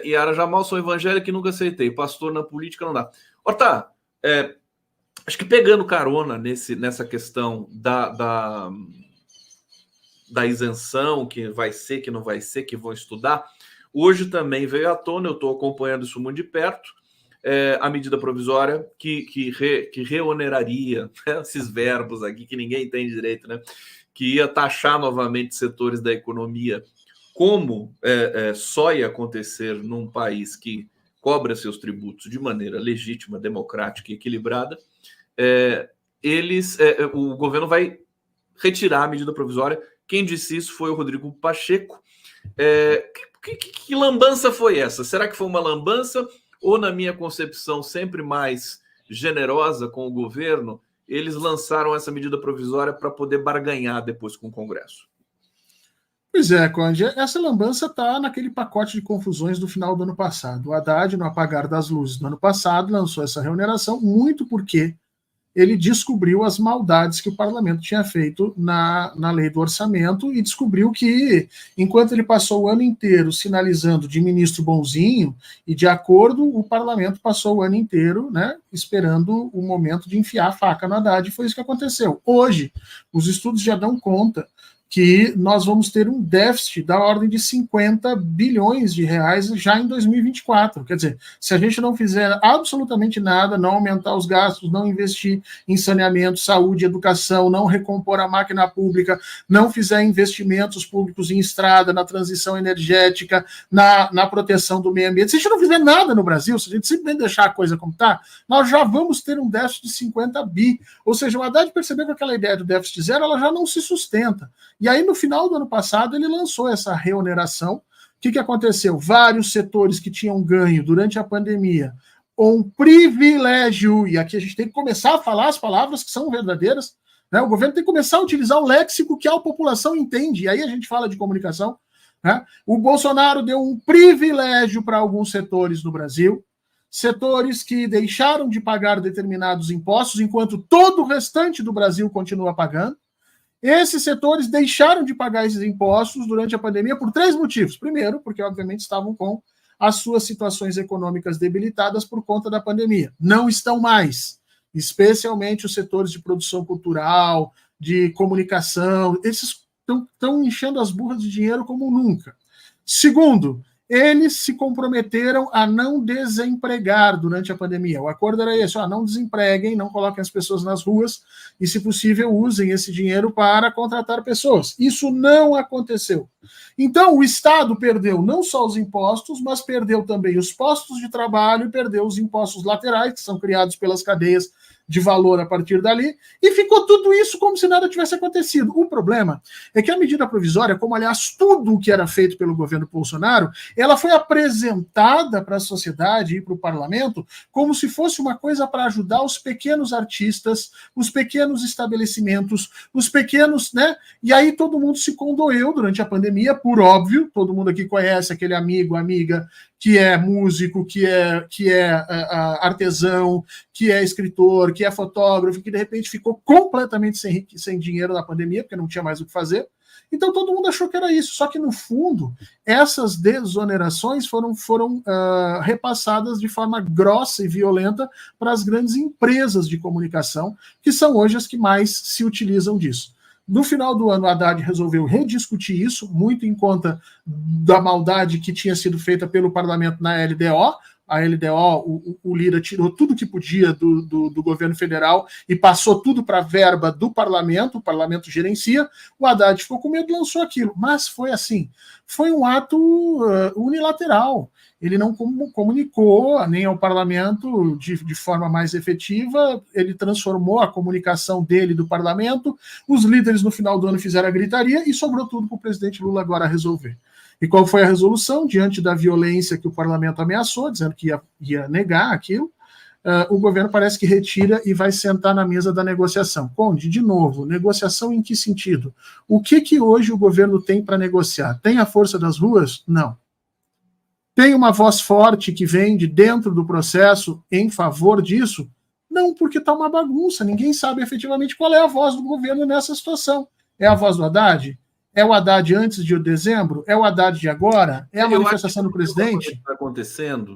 Yara Jamal, sou evangélico e nunca aceitei. Pastor na política não dá. Hortá, acho que pegando carona nessa questão da isenção, que vai ser, que não vai ser, que vão estudar, hoje também veio à tona, eu estou acompanhando isso muito de perto, a medida provisória que reoneraria, né, esses verbos aqui que ninguém entende direito, né, que ia taxar novamente setores da economia, como só ia acontecer num país que cobra seus tributos de maneira legítima, democrática e equilibrada. O governo vai retirar a medida provisória. Quem disse isso foi o Rodrigo Pacheco. Que lambança foi essa? Será que foi uma lambança ou, na minha concepção, sempre mais generosa com o governo, eles lançaram essa medida provisória para poder barganhar depois com o Congresso? Pois é, Conde, essa lambança está naquele pacote de confusões do final do ano passado. O Haddad, no apagar das luzes do ano passado, lançou essa reoneração muito porque ele descobriu as maldades que o parlamento tinha feito na lei do orçamento e descobriu que, enquanto ele passou o ano inteiro sinalizando de ministro bonzinho e de acordo, o parlamento passou o ano inteiro, né, esperando o momento de enfiar a faca no Haddad, e foi isso que aconteceu. Hoje, os estudos já dão conta que nós vamos ter um déficit da ordem de 50 bilhões de reais já em 2024. Quer dizer, se a gente não fizer absolutamente nada, não aumentar os gastos, não investir em saneamento, saúde, educação, não recompor a máquina pública, não fizer investimentos públicos em estrada, na transição energética, na proteção do meio ambiente, se a gente não fizer nada no Brasil, se a gente simplesmente deixar a coisa como está, nós já vamos ter um déficit de 50 bi. Ou seja, o Haddad percebeu que aquela ideia do déficit zero ela já não se sustenta. E aí, no final do ano passado, ele lançou essa reoneração. O que aconteceu? Vários setores que tinham ganho durante a pandemia, um privilégio, e aqui a gente tem que começar a falar as palavras que são verdadeiras, né? O governo tem que começar a utilizar o léxico que a população entende, e aí a gente fala de comunicação, né? O Bolsonaro deu um privilégio para alguns setores no Brasil, setores que deixaram de pagar determinados impostos, enquanto todo o restante do Brasil continua pagando. Esses setores deixaram de pagar esses impostos durante a pandemia por 3 motivos. Primeiro, porque obviamente estavam com as suas situações econômicas debilitadas por conta da pandemia. Não estão mais, especialmente os setores de produção cultural, de comunicação, esses estão enchendo as burras de dinheiro como nunca. Segundo, eles se comprometeram a não desempregar durante a pandemia. O acordo era esse, não desempreguem, não coloquem as pessoas nas ruas e, se possível, usem esse dinheiro para contratar pessoas. Isso não aconteceu. Então, o Estado perdeu não só os impostos, mas perdeu também os postos de trabalho, perdeu os impostos laterais, que são criados pelas cadeias de valor a partir dali, e ficou tudo isso como se nada tivesse acontecido. O problema é que a medida provisória, como aliás tudo o que era feito pelo governo Bolsonaro, ela foi apresentada para a sociedade e para o parlamento como se fosse uma coisa para ajudar os pequenos artistas, os pequenos estabelecimentos, os pequenos, né? E aí todo mundo se condoeu durante a pandemia, por óbvio, todo mundo aqui conhece aquele amigo, amiga, que é músico, que é artesão, que é escritor, que é fotógrafo, que de repente ficou completamente sem dinheiro na pandemia, porque não tinha mais o que fazer. Então todo mundo achou que era isso, só que no fundo essas desonerações foram repassadas de forma grossa e violenta para as grandes empresas de comunicação, que são hoje as que mais se utilizam disso. No final do ano, a Haddad resolveu rediscutir isso, muito em conta da maldade que tinha sido feita pelo parlamento na LDO. A LDO, o Lira tirou tudo que podia do governo federal e passou tudo para a verba do parlamento, o parlamento gerencia. O Haddad ficou com medo e lançou aquilo. Mas foi assim, foi um ato unilateral. Ele não comunicou nem ao parlamento de forma mais efetiva, ele transformou a comunicação dele do parlamento, os líderes no final do ano fizeram a gritaria e sobrou tudo para o presidente Lula agora resolver. E qual foi a resolução? Diante da violência que o parlamento ameaçou, dizendo que ia negar aquilo, o governo parece que retira e vai sentar na mesa da negociação. Conde, de novo, negociação em que sentido? O que hoje o governo tem para negociar? Tem a força das ruas? Não. Tem uma voz forte que vem de dentro do processo em favor disso? Não, porque está uma bagunça. Ninguém sabe efetivamente qual é a voz do governo nessa situação. É a voz do Haddad? É o Haddad antes de dezembro? É o Haddad de agora? É a manifestação do presidente? O que está acontecendo